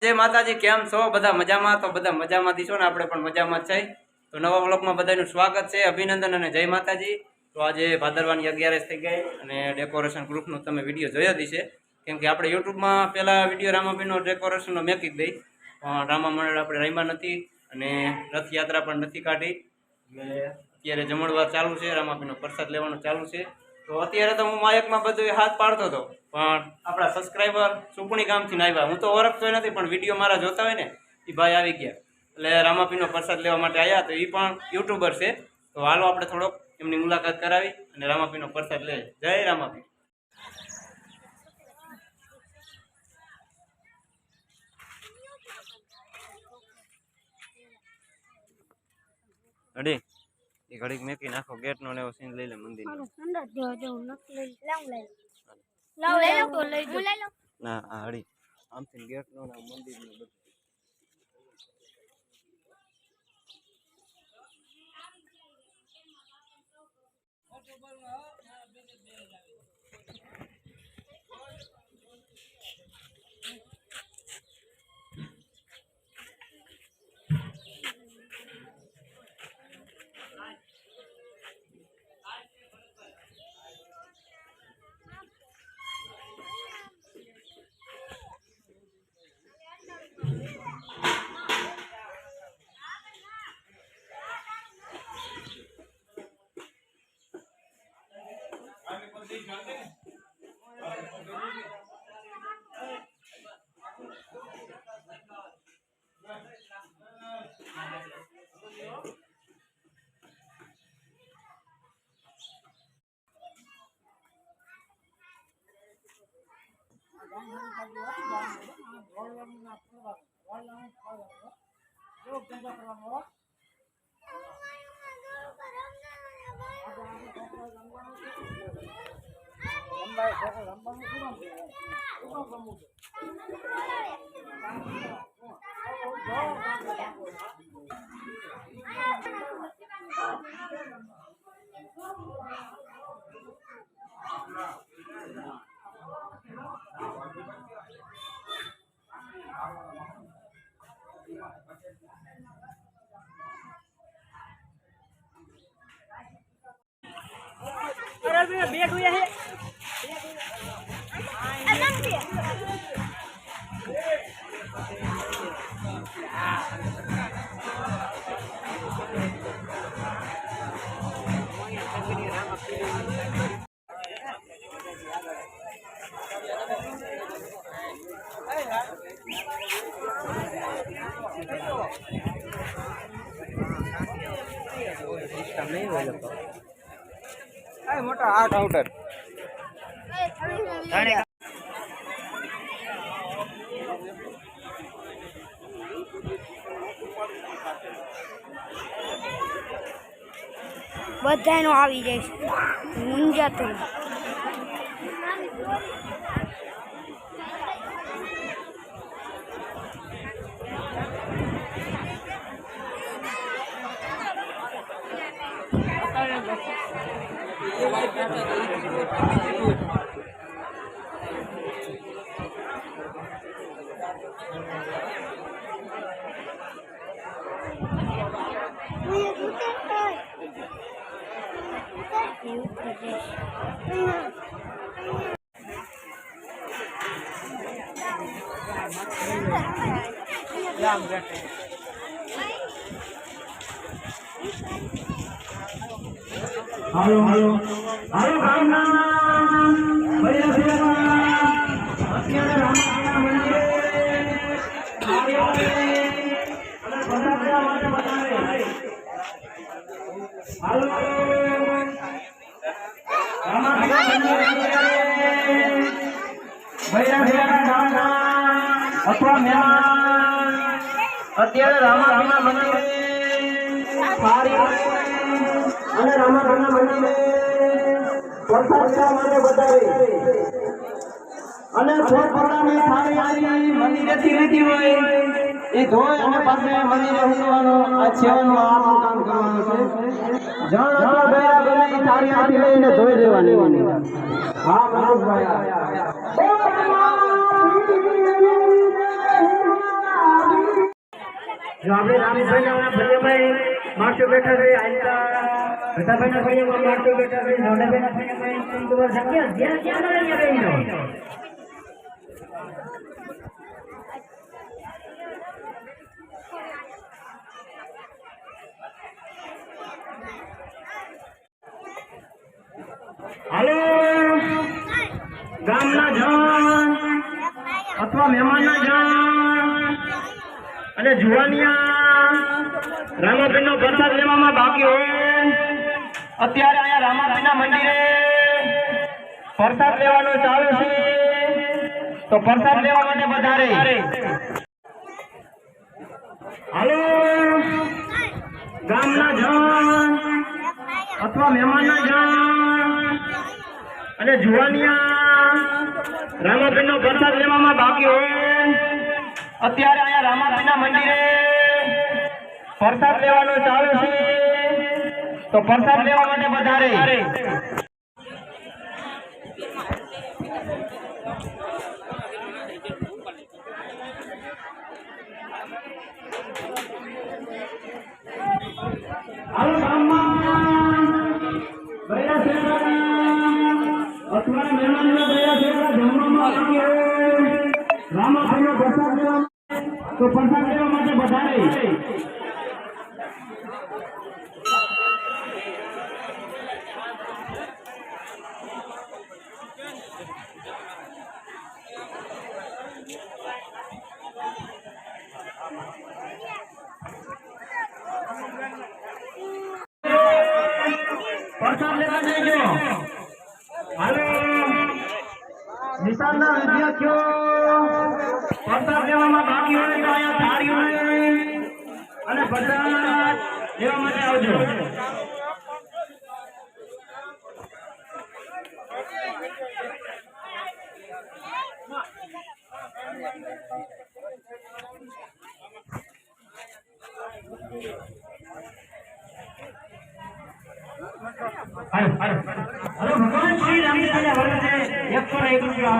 जय माताजी केम छो बधा मजामां तो बधा मजामांथी छो ने आपणे पण मजामां ज छीए। तो नवा व्लॉगमां बधानुं स्वागत छे, अभिनंदन अने जय माताजी। तो आजे भादरवानी 11 थई गई अने डेकोरेशन ग्रुपनो तमे विडियो जोयो ज छे केम के आपणे यूट्यूबमां पहेला विडियो रामापीरनो डेकोरेशननो मेकी दई पण रामा मंडळ आपणे रम्या नथी अने रथयात्रा पण नथी काढी એટલે અત્યારે જમણવાર ચાલુ છે, રામાપીરનો પ્રસાદ લેવાનું ચાલુ છે। तो અત્યારે તો હું માયકમાં બધું હાથ પાડતો હતો પણ આપણા સબસ્ક્રાઇબર સુપણી ગામથી આવ્યા, હું તો ઓળખતો નથી પણ વિડીયો મારા જોતા હોય ને એ ભાઈ આવી ગયા એટલે રામાપીરનો પ્રસાદ લેવા માટે આવ્યા। તો એ પણ યુટ્યુબર છે, તો હાલો આપણે થોડોક એમની મુલાકાત કરાવી અને રામાપીરનો પ્રસાદ લે। જય રામાપીર। अरे ये घड़ी में की नाखो गेट नो ने सीन ले ले मंदिर नो अंदर जो नक ले लो ना हड़ी आम सीन गेट नो ना मंदिर नो बैठ हुआ है नहीं मोटा आउट आउटर બધાનો આવી જાય છે મુંજાતો हेलो हेलो हेलो गामना भैया भैया અત્યારે રામાપીરના મંદિરે આવ્યો છે અને બધા કયા માટે બતાવે હાલો રામાપીરના મંદિરે ભૈયા ભૈયા ગામના અથવા મહેમાન અત્યારે રામાપીરના મંદિરે સારી અને રામાપીરના મંદિરે પ્રસાદ લેવા માટે બતાવે અને છોડપડાની થાળી આવી મંદિરેથી લીધી હોય એ ધોઈ અને પાસે મંદિરે મૂકવાનો આ સેવાનું આ કામ કરવાનું છે। જણ અથવા ગયા ગમે થાળીમાંથી લઈને ધોઈ દેવાની। હા મનોજભાઈ જો આપણે રામભાઈના ભૈયાભાઈ માસ્ટર બેઠા છે આયતા ભટાભાઈના ભૈયા માસ્ટર બેઠા છે નવડાભાઈના ભૈયાભાઈ તમારે જગ્યા જ્યાં ક્યાં મળે ત્યાં બેહી હાલો ગામના જણ અથવા મહેમાનના જણ અને જુવાનિયા રામાબેનનો પ્રસાદ લેવામાં બાકી હોય અત્યારે અહીંયા રામાબેનના મંદિરે પ્રસાદ લેવાનો ચાલુ છે તો પ્રસાદ લેવા માટે વધારે હાલો ગામના જણ અથવા મહેમાનના જણ અને જુવાનિયા રામાબેનનો પ્રસાદ લેવામાં બાકી હોય અત્યારે અહીંયા રામાબેનના મંદિરે પ્રસાદ લેવાનો ચાલુ છે તો પ્રસાદ લેવા માટે વધારે હાલો ગામમાં બૈરા સેવા અથવા મહેમાનના બૈરા સેવા જમવામાં બાકી હોય રામાબેનનો પ્રસાદ લેવા તો પ્રસાદ લેવા માટે વધારે પ્રસાદ લેવા જજો હાલો નિશાનના વિદ્યાર્થીઓ પ્રસાદ લેવામાં બાકી હોય તો અહીંયા થાળીઓ અને પ્રસાદ લેવા માટે આવજો हेलो भगवान श्री राम राजा बोले थे 101 रुपया